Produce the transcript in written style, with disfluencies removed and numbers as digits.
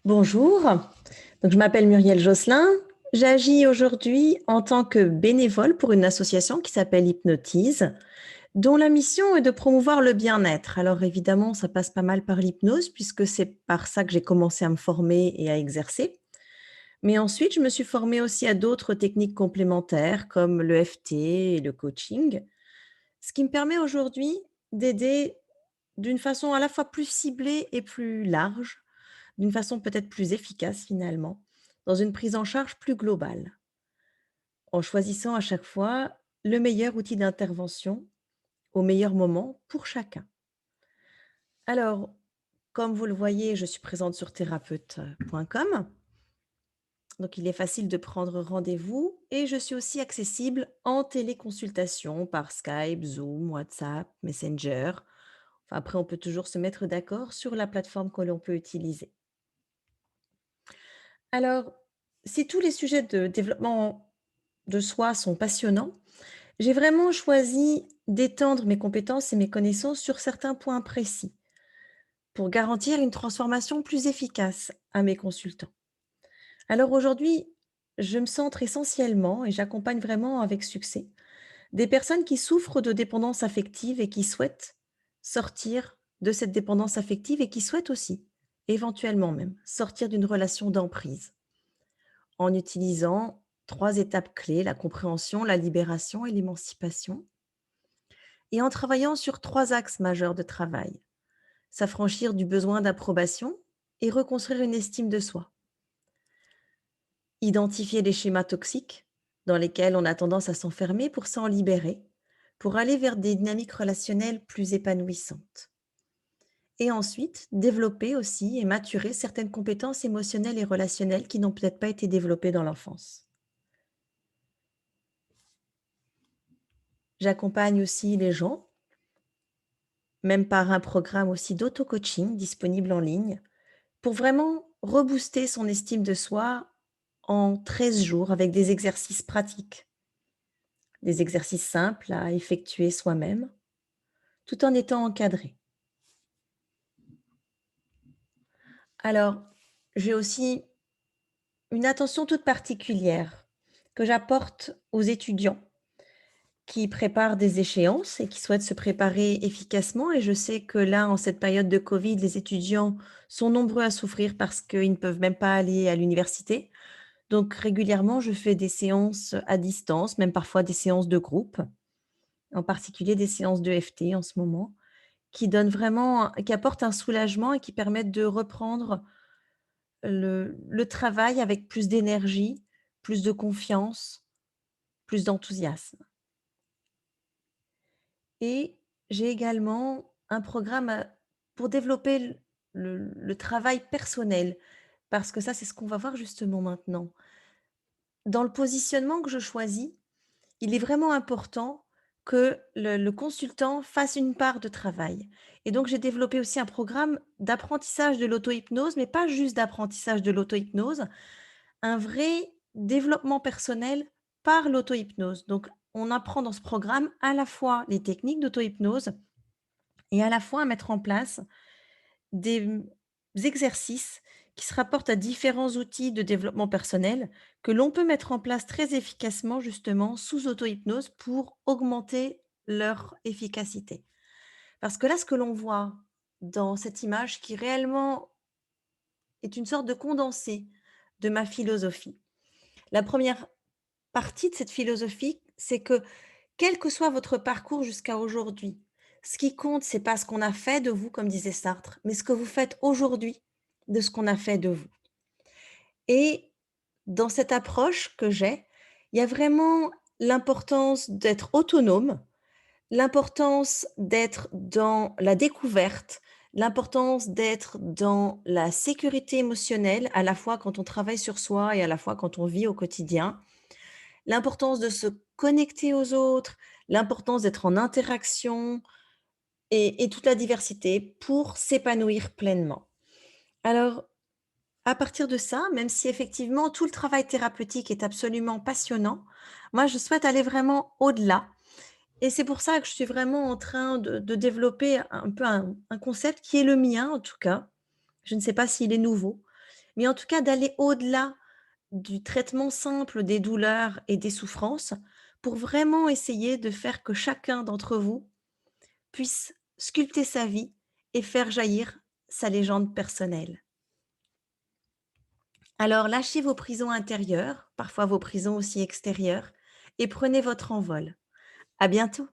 Bonjour, je m'appelle Muriel Josselin. J'agis aujourd'hui en tant que bénévole pour une association qui s'appelle Hypnotise, dont la mission est de promouvoir le bien-être. Alors évidemment, ça passe pas mal par l'hypnose puisque c'est par ça que j'ai commencé à me former et à exercer. Mais ensuite, je me suis formée aussi à d'autres techniques complémentaires comme le FT et le coaching, ce qui me permet aujourd'hui d'aider d'une façon à la fois plus ciblée et plus large, d'une façon peut-être plus efficace finalement, dans une prise en charge plus globale, en choisissant à chaque fois le meilleur outil d'intervention au meilleur moment pour chacun. Alors, comme vous le voyez, je suis présente sur thérapeute.com, donc il est facile de prendre rendez-vous et je suis aussi accessible en téléconsultation par Skype, Zoom, WhatsApp, Messenger. Enfin, après, on peut toujours se mettre d'accord sur la plateforme que l'on peut utiliser. Alors, si tous les sujets de développement de soi sont passionnants, j'ai vraiment choisi d'étendre mes compétences et mes connaissances sur certains points précis pour garantir une transformation plus efficace à mes consultants. Alors aujourd'hui, je me centre essentiellement et j'accompagne vraiment avec succès des personnes qui souffrent de dépendance affective et qui souhaitent sortir de cette dépendance affective et qui souhaitent aussi, éventuellement même, sortir d'une relation d'emprise en utilisant 3 étapes clés: la compréhension, la libération et l'émancipation, et en travaillant sur 3 axes majeurs de travail: s'affranchir du besoin d'approbation et reconstruire une estime de soi. Identifier les schémas toxiques dans lesquels on a tendance à s'enfermer pour s'en libérer, pour aller vers des dynamiques relationnelles plus épanouissantes. Et ensuite, développer aussi et maturer certaines compétences émotionnelles et relationnelles qui n'ont peut-être pas été développées dans l'enfance. J'accompagne aussi les gens, même par un programme aussi d'auto-coaching disponible en ligne, pour vraiment rebooster son estime de soi en 13 jours avec des exercices pratiques, des exercices simples à effectuer soi-même, tout en étant encadré. Alors, j'ai aussi une attention toute particulière que j'apporte aux étudiants qui préparent des échéances et qui souhaitent se préparer efficacement. Et je sais que là, en cette période de Covid, les étudiants sont nombreux à souffrir parce qu'ils ne peuvent même pas aller à l'université. Donc régulièrement, je fais des séances à distance, même parfois des séances de groupe, en particulier des séances de FT en ce moment, qui apportent un soulagement et qui permettent de reprendre le travail avec plus d'énergie, plus de confiance, plus d'enthousiasme. Et j'ai également un programme, pour développer le travail personnel, parce que ça, c'est ce qu'on va voir justement maintenant. Dans le positionnement que je choisis, il est vraiment important que le consultant fasse une part de travail. Et donc j'ai développé aussi un programme d'apprentissage de l'auto-hypnose, mais pas juste d'apprentissage de l'auto-hypnose, un vrai développement personnel par l'auto-hypnose. Donc on apprend dans ce programme à la fois les techniques d'auto-hypnose et à la fois à mettre en place des exercices qui se rapportent à différents outils de développement personnel que l'on peut mettre en place très efficacement justement sous auto-hypnose pour augmenter leur efficacité. Parce que là, ce que l'on voit dans cette image qui réellement est une sorte de condensé de ma philosophie. La première partie de cette philosophie, c'est que quel que soit votre parcours jusqu'à aujourd'hui, ce qui compte, c'est pas ce qu'on a fait de vous, comme disait Sartre, mais ce que vous faites aujourd'hui de ce qu'on a fait de vous. Et dans cette approche que j'ai, il y a vraiment l'importance d'être autonome, l'importance d'être dans la découverte, l'importance d'être dans la sécurité émotionnelle, à la fois quand on travaille sur soi et à la fois quand on vit au quotidien, l'importance de se connecter aux autres, l'importance d'être en interaction et toute la diversité pour s'épanouir pleinement. Alors, à partir de ça, même si effectivement tout le travail thérapeutique est absolument passionnant, moi je souhaite aller vraiment au-delà et c'est pour ça que je suis vraiment en train de développer un peu un concept qui est le mien en tout cas. Je ne sais pas s'il est nouveau, mais en tout cas d'aller au-delà du traitement simple des douleurs et des souffrances, pour vraiment essayer de faire que chacun d'entre vous puisse sculpter sa vie et faire jaillir sa légende personnelle. Alors lâchez vos prisons intérieures, parfois vos prisons aussi extérieures, et prenez votre envol. À bientôt.